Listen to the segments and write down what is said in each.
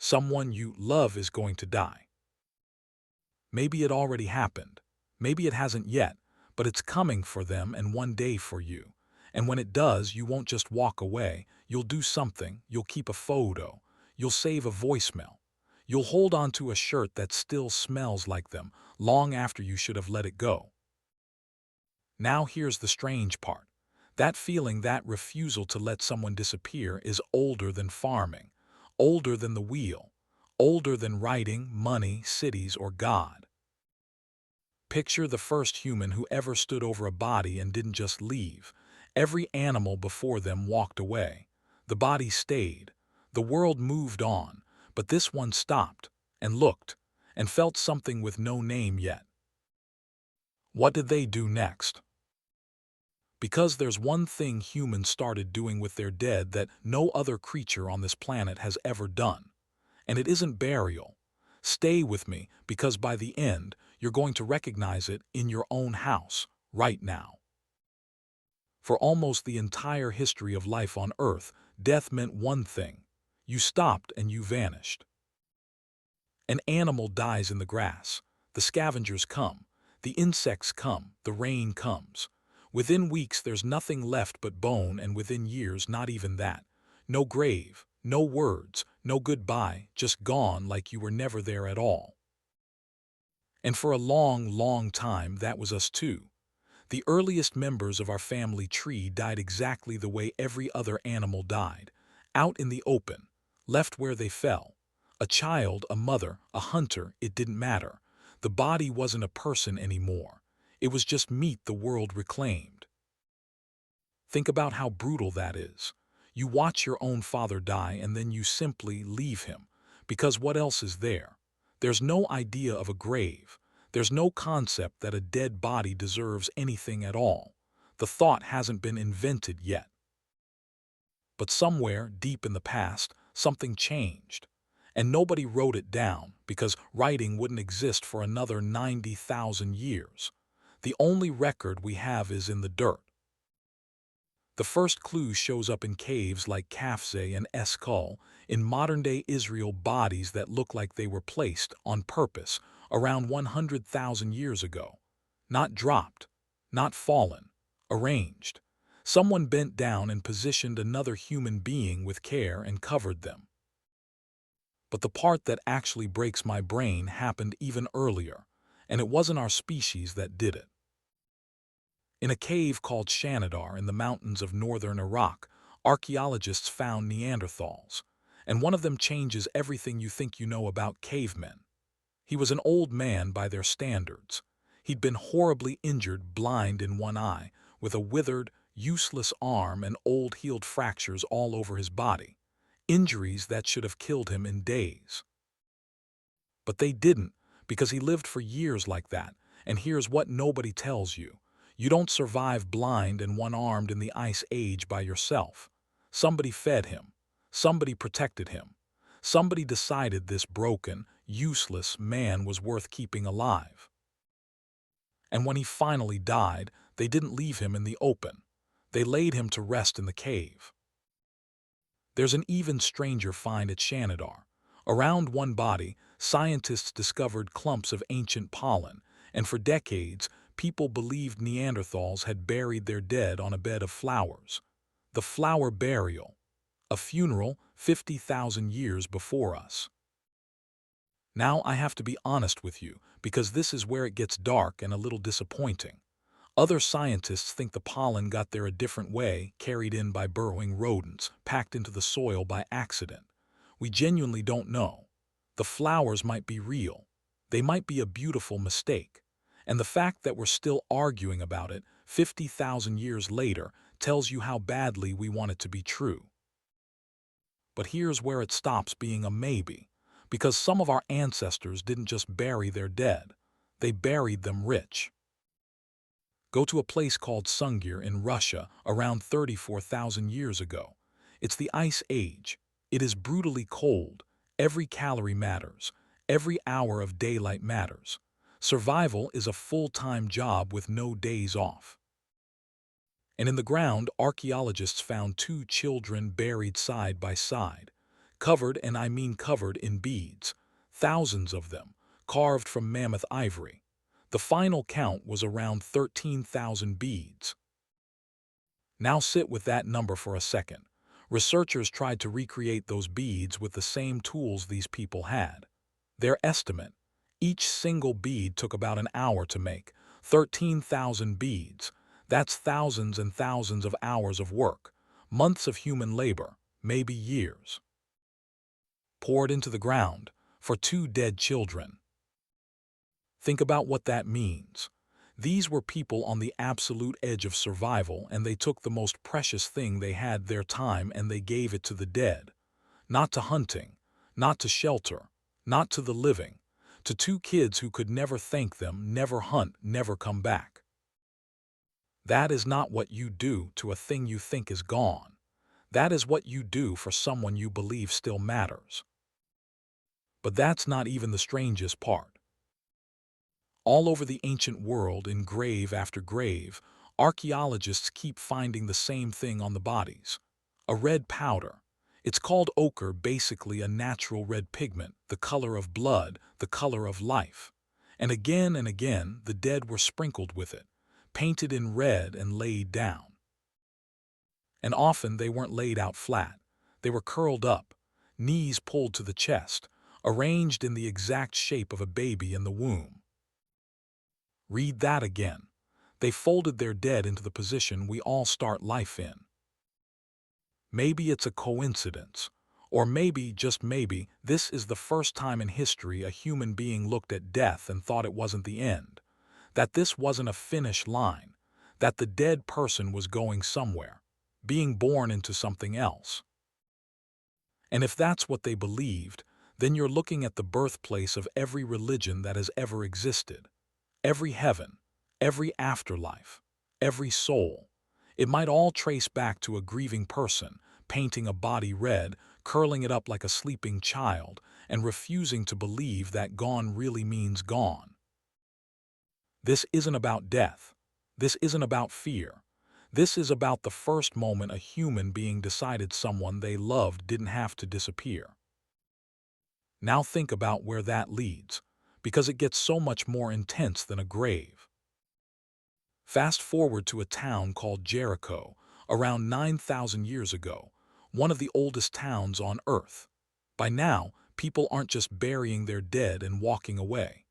Someone you love is going to die. Maybe it already happened. Maybe it hasn't yet, but it's coming for them and one day for you. And when it does, you won't just walk away. You'll do something. You'll keep a photo. You'll save a voicemail. You'll hold on to a shirt that still smells like them long after you should have let it go. Now here's the strange part. That feeling, that refusal to let someone disappear is older than farming, older than the wheel, older than writing, money, cities, or God. Picture the first human who ever stood over a body and didn't just leave. Every animal before them walked away. The body stayed. The world moved on, but this one stopped and looked and felt something with no name yet. What did they do next? Because there's one thing humans started doing with their dead that no other creature on this planet has ever done. And it isn't burial. Stay with me, because by the end, you're going to recognize it in your own house, right now. For almost the entire history of life on Earth, death meant one thing. You stopped and you vanished. An animal dies in the grass. The scavengers come. The insects come. The rain comes. Within weeks, there's nothing left but bone, and within years, not even that. No grave, no words, no goodbye, just gone like you were never there at all. And for a long, long time, that was us too. The earliest members of our family tree died exactly the way every other animal died, out in the open, left where they fell. A child, a mother, a hunter, it didn't matter. The body wasn't a person anymore. It was just meat the world reclaimed. Think about how brutal that is. You watch your own father die and then you simply leave him. Because what else is there? There's no idea of a grave. There's no concept that a dead body deserves anything at all. The thought hasn't been invented yet. But somewhere, deep in the past, something changed. And nobody wrote it down, because writing wouldn't exist for another 90,000 years. The only record we have is in the dirt. The first clue shows up in caves like Kafze and Eskal, in modern-day Israel, bodies that look like they were placed on purpose around 100,000 years ago. Not dropped, not fallen, arranged. Someone bent down and positioned another human being with care and covered them. But the part that actually breaks my brain happened even earlier, and it wasn't our species that did it. In a cave called Shanidar in the mountains of northern Iraq, archaeologists found Neanderthals, and one of them changes everything you think you know about cavemen. He was an old man by their standards. He'd been horribly injured, blind in one eye, with a withered, useless arm and old healed fractures all over his body. Injuries that should have killed him in days. But they didn't, because he lived for years like that, and here's what nobody tells you. You don't survive blind and one-armed in the Ice Age by yourself. Somebody fed him. Somebody protected him. Somebody decided this broken, useless man was worth keeping alive. And when he finally died, they didn't leave him in the open. They laid him to rest in the cave. There's an even stranger find at Shanidar. Around one body, scientists discovered clumps of ancient pollen, and for decades, people believed Neanderthals had buried their dead on a bed of flowers. The flower burial, a funeral 50,000 years before us. Now I have to be honest with you, because this is where it gets dark and a little disappointing. Other scientists think the pollen got there a different way, carried in by burrowing rodents, packed into the soil by accident. We genuinely don't know. The flowers might be real. They might be a beautiful mistake. And the fact that we're still arguing about it 50,000 years later tells you how badly we want it to be true. But here's where it stops being a maybe, because some of our ancestors didn't just bury their dead. They buried them rich. Go to a place called Sungir in Russia around 34,000 years ago. It's the Ice Age. It is brutally cold. Every calorie matters. Every hour of daylight matters. Survival is a full-time job with no days off. And in the ground, archaeologists found two children buried side by side. covered, and I mean covered, in beads, thousands of them, carved from mammoth ivory. The final count was around 13,000 beads. Now sit with that number for a second. Researchers tried to recreate those beads with the same tools these people had. Their estimate: each single bead took about an hour to make. 13,000 beads. That's thousands and thousands of hours of work, months of human labor, maybe years. Poured into the ground for 2 dead children. Think about what that means. These were people on the absolute edge of survival, and they took the most precious thing they had, their time, and they gave it to the dead. Not to hunting, not to shelter, not to the living, to 2 kids who could never thank them, never hunt, never come back. That is not what you do to a thing you think is gone. That is what you do for someone you believe still matters. But that's not even the strangest part. All over the ancient world, in grave after grave, archaeologists keep finding the same thing on the bodies: a red powder. It's called ochre, basically a natural red pigment, the color of blood, the color of life. And again, the dead were sprinkled with it, painted in red and laid down. And often they weren't laid out flat. They were curled up, knees pulled to the chest, arranged in the exact shape of a baby in the womb. Read that again. They folded their dead into the position we all start life in. Maybe it's a coincidence, or maybe, just maybe, this is the first time in history a human being looked at death and thought it wasn't the end, that this wasn't a finish line, that the dead person was going somewhere, being born into something else. And if that's what they believed, then you're looking at the birthplace of every religion that has ever existed. Every heaven, every afterlife, every soul. It might all trace back to a grieving person, painting a body red, curling it up like a sleeping child, and refusing to believe that gone really means gone. This isn't about death. This isn't about fear. This is about the first moment a human being decided someone they loved didn't have to disappear. Now think about where that leads, because it gets so much more intense than a grave. Fast forward to a town called Jericho, around 9,000 years ago, one of the oldest towns on Earth. By now, people aren't just burying their dead and walking away.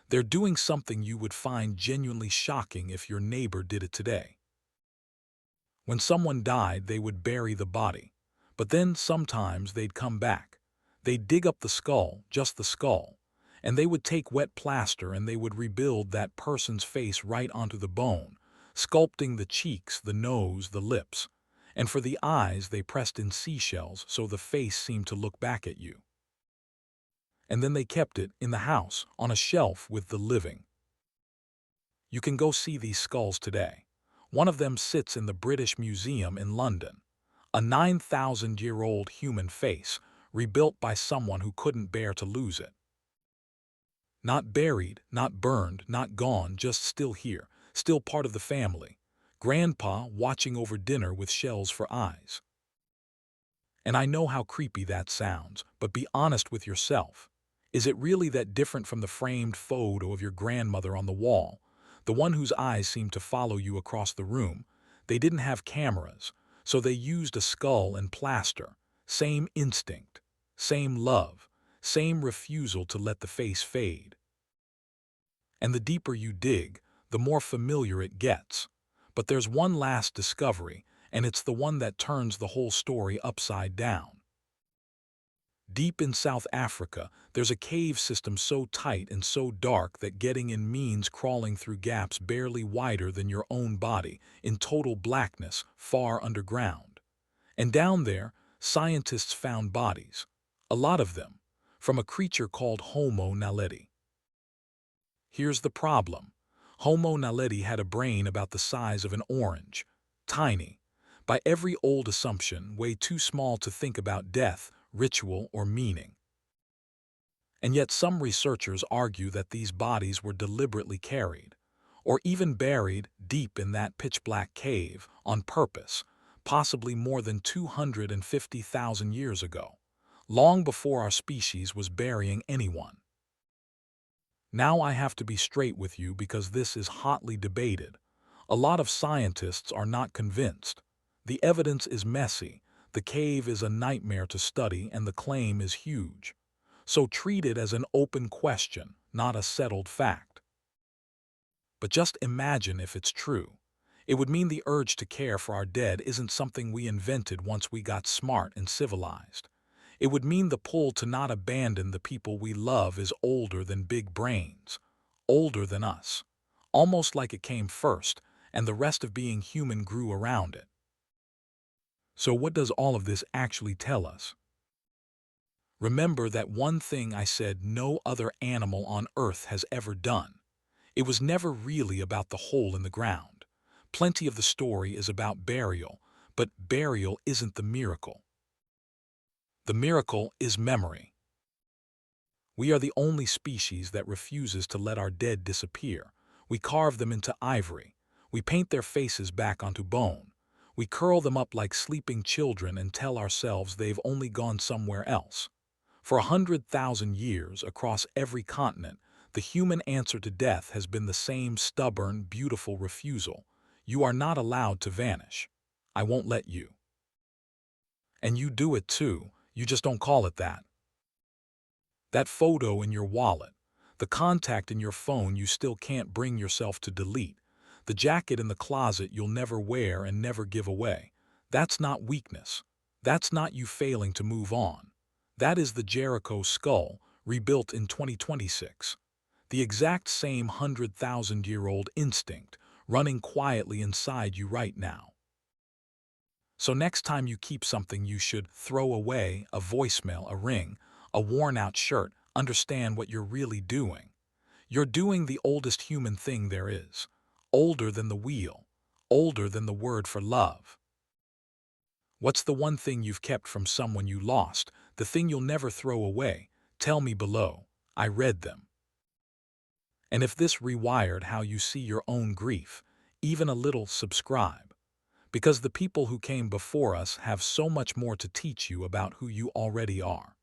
They're doing something you would find genuinely shocking if your neighbor did it today. When someone died, they would bury the body, but then sometimes they'd come back. They'd dig up the skull, just the skull, and they would take wet plaster and they would rebuild that person's face right onto the bone, sculpting the cheeks, the nose, the lips. And for the eyes, they pressed in seashells so the face seemed to look back at you. And then they kept it in the house, on a shelf with the living. You can go see these skulls today. One of them sits in the British Museum in London. A 9,000-year-old human face, rebuilt by someone who couldn't bear to lose it. Not buried, not burned, not gone, just still here, still part of the family. Grandpa watching over dinner with shells for eyes. And I know how creepy that sounds, but be honest with yourself. Is it really that different from the framed photo of your grandmother on the wall, the one whose eyes seemed to follow you across the room? They didn't have cameras, so they used a skull and plaster. Same instinct, same love, same refusal to let the face fade. And the deeper you dig, the more familiar it gets. But there's one last discovery, and it's the one that turns the whole story upside down. Deep in South Africa, there's a cave system so tight and so dark that getting in means crawling through gaps barely wider than your own body, in total blackness, far underground. And down there, scientists found bodies, a lot of them, from a creature called Homo naledi. Here's the problem. Homo naledi had a brain about the size of an orange, tiny, by every old assumption, way too small to think about death, ritual, or meaning. And yet some researchers argue that these bodies were deliberately carried, or even buried deep in that pitch-black cave, on purpose, possibly more than 250,000 years ago. long before our species was burying anyone. Now I have to be straight with you because this is hotly debated. A lot of scientists are not convinced. The evidence is messy, the cave is a nightmare to study, and the claim is huge. So treat it as an open question, not a settled fact. But just imagine if it's true. It would mean the urge to care for our dead isn't something we invented once we got smart and civilized. It would mean the pull to not abandon the people we love is older than big brains, older than us, almost like it came first, and the rest of being human grew around it. So what does all of this actually tell us? Remember that one thing I said no other animal on Earth has ever done. It was never really about the hole in the ground. Plenty of the story is about burial, but burial isn't the miracle. The miracle is memory. We are the only species that refuses to let our dead disappear. We carve them into ivory. We paint their faces back onto bone. We curl them up like sleeping children and tell ourselves they've only gone somewhere else. For 100,000 years, across every continent, the human answer to death has been the same stubborn, beautiful refusal. You are not allowed to vanish. I won't let you. And you do it too, you just don't call it that. That photo in your wallet, the contact in your phone you still can't bring yourself to delete, the jacket in the closet you'll never wear and never give away, that's not weakness. That's not you failing to move on. That is the Jericho skull, rebuilt in 2026. The exact same 100,000-year-old instinct running quietly inside you right now. So next time you keep something you should throw away, a voicemail, a ring, a worn-out shirt, understand what you're really doing. You're doing the oldest human thing there is. Older than the wheel. Older than the word for love. What's the one thing you've kept from someone you lost, the thing you'll never throw away? Tell me below. I read them. And if this rewired how you see your own grief, even a little, subscribe. Because the people who came before us have so much more to teach you about who you already are.